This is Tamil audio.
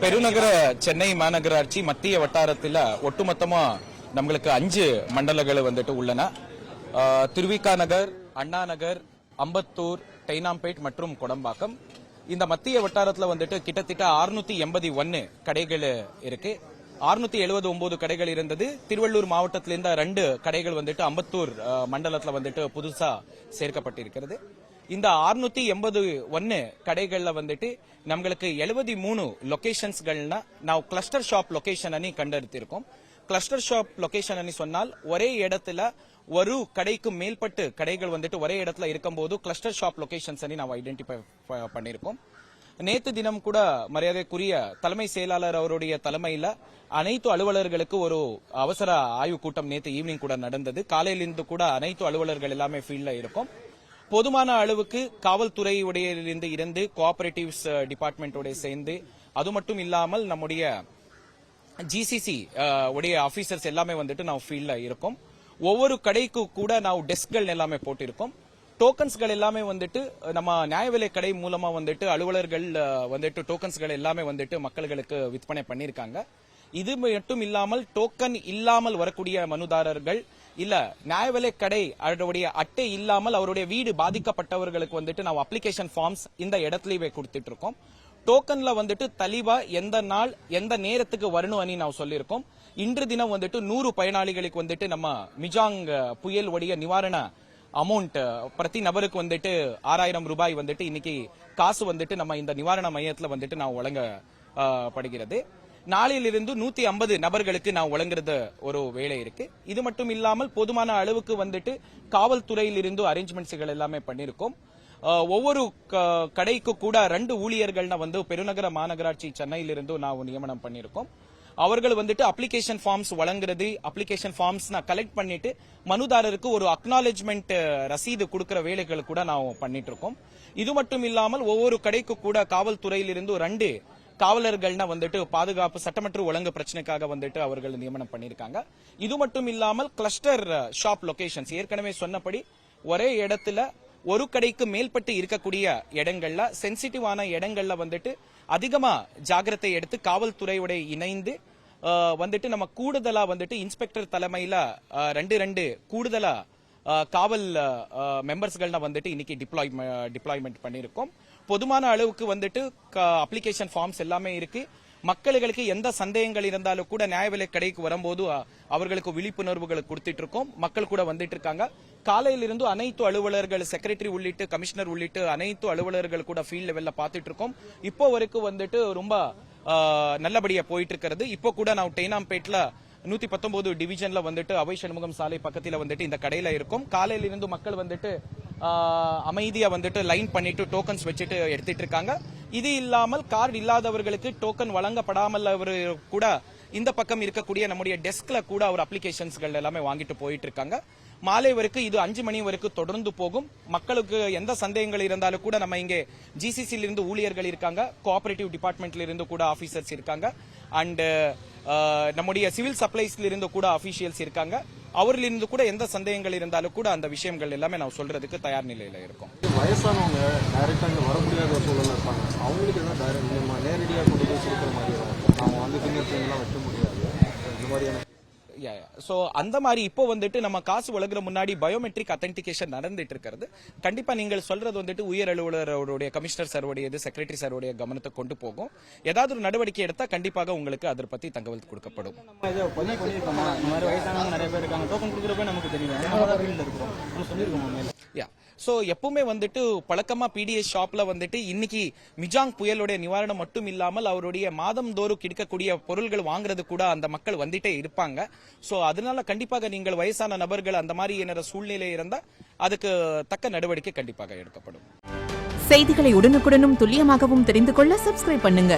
பெருநகர சென்னை மாநகராட்சி மத்திய வட்டாரத்தில் ஒட்டுமொத்தமா நம்மளுக்கு 5 மண்டலங்கள் வந்துட்டு உள்ளன. திருவிக நகர், அண்ணா நகர், அம்பத்தூர், தேனாம்பேட் மற்றும் கொடம்பாக்கம். இந்த மத்திய வட்டாரத்தில் வந்துட்டு கிட்டத்தட்ட 681 கடைகள் இருக்கு. 679 கடைகள் இருந்தது. திருவள்ளூர் மாவட்டத்திலிருந்து 2 கடைகள் வந்துட்டு அம்பத்தூர் மண்டலத்தில் வந்துட்டு புதுசா சேர்க்கப்பட்டிருக்கிறது. இந்த 681 கடைகள்ல வந்துட்டு நம்மளுக்கு 73 லொகேஷன்ஸ்கள்னா ನಾವು கிளஸ்டர் ஷாப் லொகேஷன் அனி கண்டெடுத்திருக்கோம். கிளஸ்டர் ஷாப் லொகேஷன் அனி சொன்னால் ஒரே இடத்துல ஒரு கடைக்கு மேல்பட்டு கடைகள் வந்துட்டு ஒரே இடத்துல இருக்கும்போது கிளஸ்டர் ஷாப் லொகேஷன்ஸ் அனி ನಾವು ஐடென்டிஃபை பண்ணிருக்கோம். நேத்து தினம் கூட மரியாதைக்குரிய தலைமை செயலாளர் அவருடைய தலைமையில அனைத்து அலுவலர்களுக்கு ஒரு அவசர ஆய்வு கூட்டம் நேத்து ஈவினிங் கூட நடந்தது. காலையிலிருந்து கூட அனைத்து அலுவலர்கள் எல்லாமே ஃபீல்ட்ல இருக்கும். போதுமான அளவுக்கு காவல்துறையுடைய இருந்து கோஆபரேட்டிவ்ஸ் டிபார்ட்மெண்டோட சேர்ந்து அது மட்டும் இல்லாமல் நம்முடைய ஜிசிசி உடைய ஆபீசர்ஸ் எல்லாமே வந்துட்டு ನಾವು ஃபீல்ட்ல இருக்கும். ஒவ்வொரு கடைக்கு கூட ನಾವು டெஸ்க்கள் எல்லாமே போட்டிருக்கோம். டோக்கன்ஸ்கள் எல்லாமே வந்துட்டு நம்ம நியாய விலை கடை மூலமா வந்துட்டு அலுவலர்கள் வந்துட்டு டோக்கன்ஸ்கள் எல்லாமே வந்துட்டு மக்களுக்கு விற்பனை பண்ணிருக்காங்க. இது மட்டும் இல்லாமல் டோக்கன் இல்லாமல் வரக்கூடிய மனுதாரர்கள் இல்ல நியாய விலை கடை அவருடைய அட்டை இல்லாமல் அவருடைய வீடு பாதிக்கப்பட்டவர்களுக்கு வந்துட்டு ನಾವು அப்ளிகேஷன் ஃபார்ம்ஸ் இந்த இடத்துலயே கொடுத்துட்டு இருக்கோம். டோக்கன்ல வந்துட்டு தெளிவா எந்த நாள் எந்த நேரத்துக்கு வரணும் அனி ನಾವು சொல்லியிருக்கோம். இன்று தினம் வந்துட்டு 100 பயனாளிகளுக்கு வந்துட்டு நம்ம மிஜாங் புயல் உடைய நிவாரண அமௌண்ட் பிரதி நபருக்கு வந்துட்டு 6000 ரூபாய் வந்துட்டு இன்னைக்கு காசு வந்துட்டு நம்ம இந்த நிவாரண மையத்துல வந்துட்டு நான் வழங்கப்படுகிறது. நாளையிலிருந்து 150 நபர்களுக்கு நான் வழங்குறது ஒரு வேலை இருக்கு. இது மட்டும் இல்லாமல் போதுமான அளவுக்கு வந்துட்டு காவல்துறையிலிருந்து அரேஞ்ச்மெண்ட்ஸ்கள் எல்லாமே பண்ணிருக்கோம். ஒவ்வொரு கடைக்கு கூட 2 ஊழியர்கள்னா வந்து பெருநகர மாநகராட்சி சென்னையிலிருந்து நான் நியமனம் பண்ணிருக்கோம். அவர்கள் வந்துட்டு அப்ளிகேஷன் ஃபார்ம்ஸ் வழங்குறது, அப்ளிகேஷன் ஃபார்ம்ஸ் நான் கலெக்ட் பண்ணிட்டு மனுதாரருக்கு ஒரு அக்னாலேஜ்மெண்ட் ரசீது கொடுக்கிற வேலைகள் கூட நான் பண்ணிட்டு இருக்கோம். இது மட்டும் இல்லாமல் ஒவ்வொரு கடைக்கு கூட காவல்துறையிலிருந்து 2 காவலர்கள்னா வந்துட்டு பாதுகாப்பு சட்டமன்ற ஒழுங்கு பிரச்சனைக்காக வந்துட்டு அவர்கள் நியமனம் பண்ணிருக்காங்க. இது மட்டும் இல்லாமல் கிளஸ்டர் ஷாப் லொகேஷன்ஸ் ஏற்கனவே சொன்னபடி ஒரே இடத்துல ஒரு கடைக்கு மேல்பட்டு இருக்கக்கூடிய இடங்கள்ல சென்சிட்டிவான இடங்கள்ல வந்துட்டு அதிகமா ஜாகிரதை எடுத்து காவல்துறையோட இணைந்து வந்துட்டு நம்ம கூடுதலா வந்துட்டு இன்ஸ்பெக்டர் தலைமையில 2 கூடுதலா காவல் மெம்பர்ஸ்கள்னா வந்துட்டு இன்னைக்கு டிப்ளாய்மெண்ட் பண்ணிருக்கோம். பொதுமான அளவுக்கு வந்துட்டு அப்ளிகேஷன் ஃபார்ம்ஸ் எல்லாமே இருக்கு. மக்களுக்கு எந்த சந்தேகங்கள் இருந்தாலும் கூட நியாய விலை கடைக்கு வரும்போது அவர்களுக்கு விழிப்புணர்வுகள் கொடுத்துட்டு இருக்கோம். மக்கள் கூட வந்துட்டு இருக்காங்க. காலையிலிருந்து அனைத்து அலுவலர்கள், செக்ரட்டரி உள்ளிட்டு கமிஷனர் உள்ளிட்டு அனைத்து அலுவலர்கள் கூட ஃபீல்ட் லெவல்ல பாத்துட்டு இருக்கோம். இப்போ வரைக்கும் வந்துட்டு ரொம்ப நல்லபடியா போயிட்டு இருக்கிறது. இப்போ கூட நான் தேனாம்பேட்ல 119 டிவிஷன்ல வந்துட்டு அவை சண்முகம் சாலை பக்கத்துல வந்துட்டு இந்த கடையில இருக்கும். காலையிலிருந்து மக்கள் வந்துட்டு அமைதியா வந்துட்டு லைன் பண்ணிட்டு டோக்கன்ஸ் வச்சுட்டு எடுத்துட்டு இருக்காங்க. இது இல்லாமல் கார்டு இல்லாதவர்களுக்கு டோக்கன் வழங்கப்படாமல் கூட இந்த பக்கம் இருக்கக்கூடிய நம்முடைய டெஸ்க்ல கூட ஒரு அப்ளிகேஷன்ஸ்கள் எல்லாமே வாங்கிட்டு போயிட்டு இருக்காங்க. மாலை வரைக்கும் இது 5 மணி வரைக்கும் தொடர்ந்து போகும். மக்களுக்கு எந்த சந்தேகங்கள் இருந்தாலும் கூட நம்ம இங்கே ஜிசிசில இருந்து ஊழியர்கள் இருக்காங்க, கோஆபரேட்டிவ் டிபார்ட்மெண்ட்ல இருந்து கூட ஆபீசர்ஸ் இருக்காங்க, அண்ட் நம்முடைய சிவில் சப்ளைஸ்ல இருந்து கூட அபிஷியல்ஸ் இருக்காங்க. அவர்களிருந்து கூட எந்த சந்தேகங்கள் இருந்தாலும் கூட அந்த விஷயங்கள் எல்லாமே நான் சொல்றதுக்கு தயார் நிலையில இருக்கும். வயசானவங்க டைரக்டா இங்க வர முடியாத சூழல்ல இருப்பாங்க. அவங்களுக்கு தான் நேரடியாக கொண்டு போய் கொடுக்குற மாதிரி அவங்க வந்து ஃபிங்கர் பிரிண்ட்லாம் வைக்க முடியாது. இந்த மாதிரியான சோ அந்த மாதிரி இப்போ வந்துட்டு நம்ம காசு வழங்குற முன்னாடி பயோமெட்ரிக் அத்தென்டிகேஷன் நடந்துட்டு இருக்கிறது. கண்டிப்பா நீங்கள் சொல்றது வந்துட்டு உயர் அலுவலருடைய கமிஷனர் சாருடையது, செக்ரட்டரி சாருடைய கவனத்தை கொண்டு போகும். ஏதாவது ஒரு நடவடிக்கை எடுத்தா கண்டிப்பாக உங்களுக்கு அதை பத்தி தகவல் கொடுக்கப்படும். நம்ம இதை பண்ணிருக்கோமா? இந்த மாதிரி வயசானவங்க நிறைய பேர் இருக்காங்க. டோக்கன் கொடுக்குறப்ப நமக்கு தெரியும். நம்ம சொல்லிருக்கோம். சோ எப்பவுமே வந்துட்டு பழக்கமா பிடிஎஸ் ஷாப்ல வந்துட்டு இன்னைக்கு மிஜாங் புயலுடைய நிவாரணம் மட்டும் இல்லாமல் அவருடைய மாதந்தோறும் கிடைக்கக்கூடிய பொருள்கள் வாங்குறது கூட அந்த மக்கள் வந்துட்டே இருப்பாங்க. சோ அதனால கண்டிப்பாக நீங்கள் வயசான நபர்கள் அந்த மாதிரி என்ன சூழ்நிலை இருந்தா அதுக்கு தக்க நடவடிக்கை கண்டிப்பாக எடுக்கப்படும். செய்திகளை உடனுக்குடனும் துல்லியமாகவும் தெரிந்து கொள்ள சப்ஸ்கிரைப் பண்ணுங்க.